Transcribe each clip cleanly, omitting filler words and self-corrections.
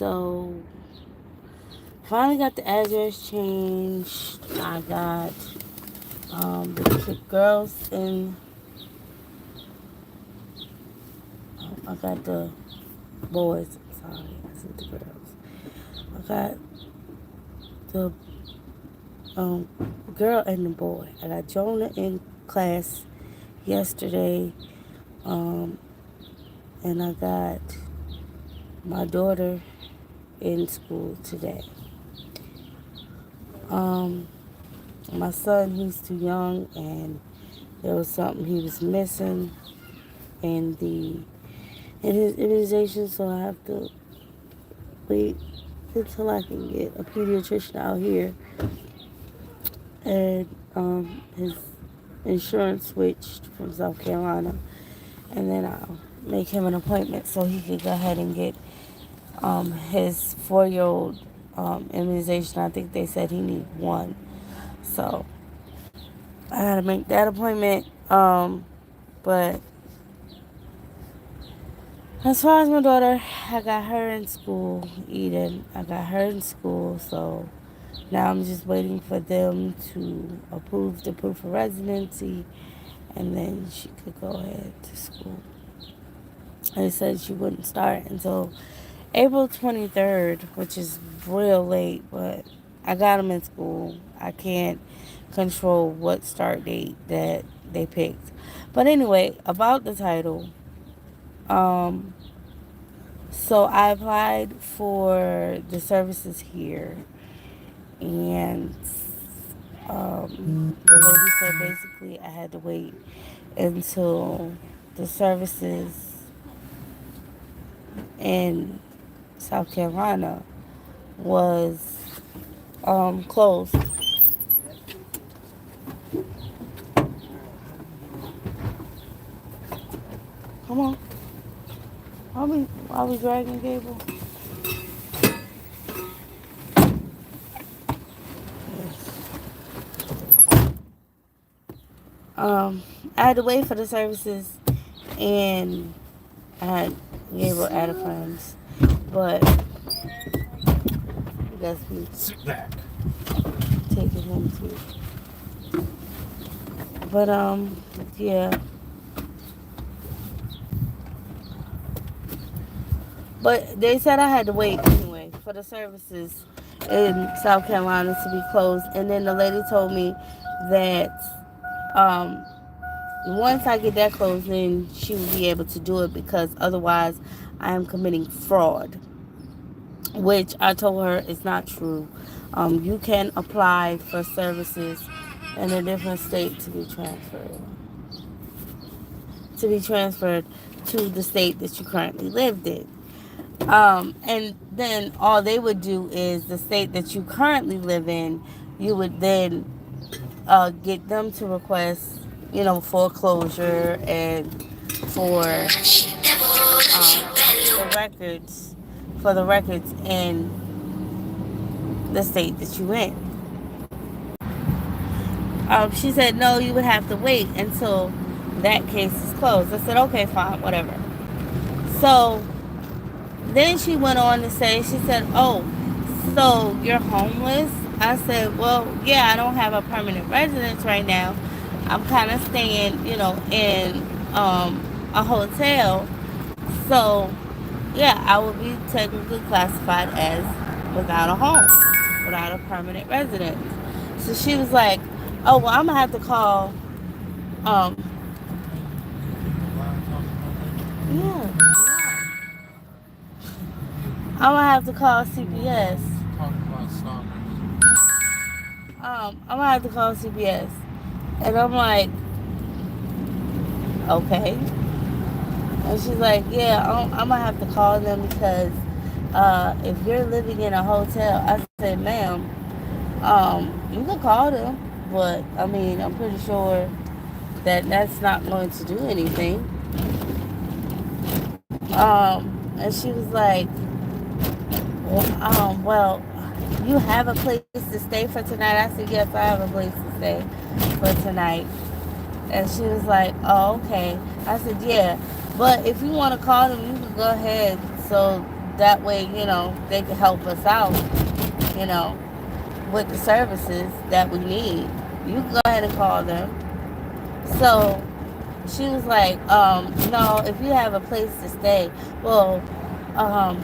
So finally got the address changed. I got the girls in. I got the boys. Sorry, I said the girls. I got the um, girl and the boy. I got Jonah in class yesterday, um, and I got my daughter in school today. Um, my son, he's too young, and there was something he was missing in his immunization, so I have to wait until I can get a pediatrician out here, and his insurance switched from South Carolina, and then I'll make him an appointment so he can go ahead and get his 4-year-old immunization. I think they said he needs one, so I gotta make that appointment. But as far as my daughter, I got her in school, Eden. I got her in school, so now I'm just waiting for them to approve the proof of residency, and then she could go ahead to school. They said she wouldn't start until April 23rd, which is real late, but I got them in school. I can't control what start date that they picked. But anyway, about the title. So I applied for the services here, and the lady said basically I had to wait until the services in South Carolina was closed. Come on. Are we dragging Gable? I had to wait for the services, and I had Gable added friends, but I guess we Sit back. taking him too. But yeah. But they said I had to wait anyway for the services in South Carolina to be closed. And then the lady told me that once I get that closed, then she will be able to do it, because otherwise I am committing fraud, which I told her is not true. You can apply for services in a different state to be transferred to the state that you currently lived in. And then all they would do is the state that you currently live in, you would then get them to request, foreclosure and for the records in the state that you in. She said no, you would have to wait until that case is closed. I said okay, fine, whatever. So then she went on to say, she said, oh, so you're homeless? I said, well, yeah, I don't have a permanent residence right now. I'm kind of staying, in a hotel. So, yeah, I would be technically classified as without a home, without a permanent residence. So she was like, oh, well, I'm going to have to call, yeah. I'm gonna have to call CPS. I'm gonna have to call CPS. And I'm like, okay. And she's like, yeah, I'm gonna have to call them because if you're living in a hotel, I said, ma'am, you can call them, but I mean, I'm pretty sure that that's not going to do anything. And she was like, well, you have a place to stay for tonight? I said, yes, I have a place to stay for tonight. And she was like, oh, okay. I said, yeah, but if you want to call them, you can go ahead so that way, they can help us out, you know, with the services that we need. You can go ahead and call them. So she was like, no, if you have a place to stay, well, um,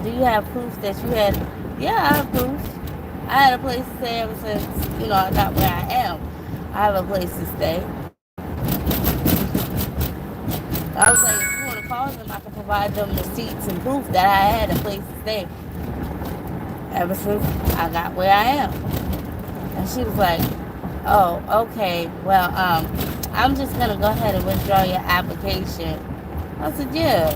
do you have proof that you had? Yeah, I have proof. I had a place to stay ever since, I got where I am. I have a place to stay. I was like, if you want to call them, I can provide them receipts and proof that I had a place to stay ever since I got where I am. And she was like, oh, okay, well, I'm just going to go ahead and withdraw your application. I said, yeah.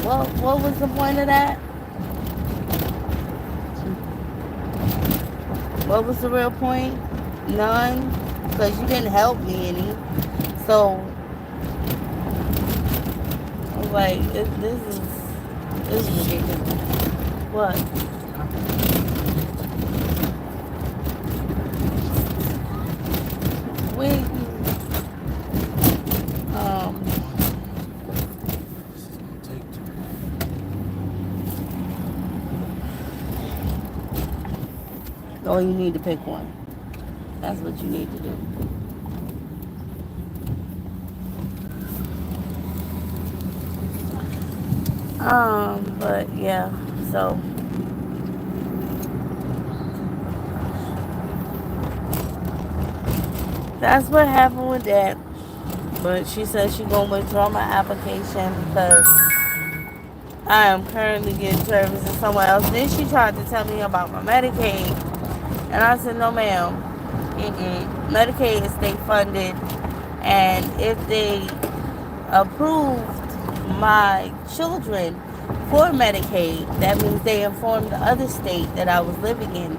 Well, what was the point of that? What was the real point? None. Because you didn't help me any. So, I was like, this is ridiculous. What? Wait. Oh, you need to pick one. That's what you need to do. But yeah, so that's what happened with that. But she said she's gonna withdraw my application because I am currently getting services somewhere else. Then she tried to tell me about my Medicaid, and I said, no, ma'am. Medicaid is state funded, and if they approved my children for Medicaid, that means they informed the other state that I was living in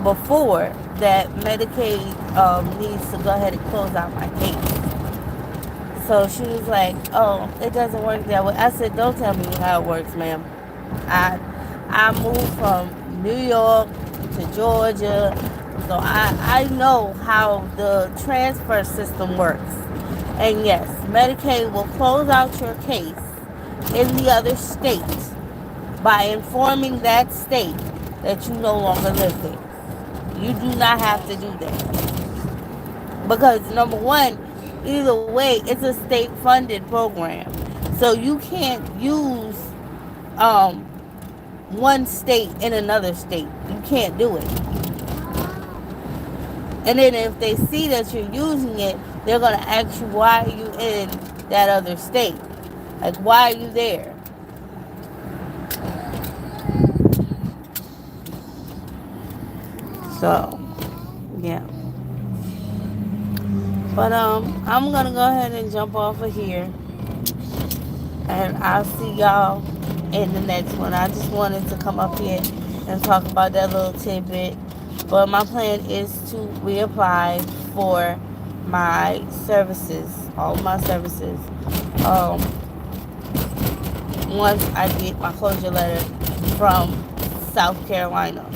before that Medicaid needs to go ahead and close out my case. So she was like, oh, it doesn't work that way. I said, don't tell me how it works, ma'am. I moved from New York to Georgia, so I know how the transfer system works. And yes, Medicaid will close out your case in the other state by informing that state that you no longer live there. You do not have to do that. Because number one, either way, it's a state funded program. So you can't use one state in another state. You can't do it. And then if they see that you're using it, they're going to ask you, why are you in that other state? Like, why are you there? So, yeah. But I'm going to go ahead and jump off of here. And I'll see y'all in the next one. I just wanted to come up here and talk about that little tidbit. But my plan is to reapply for my services, all my services, once I get my closure letter from South Carolina.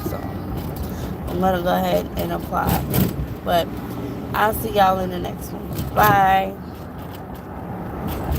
So I'm going to go ahead and apply. But I'll see y'all in the next one. Bye.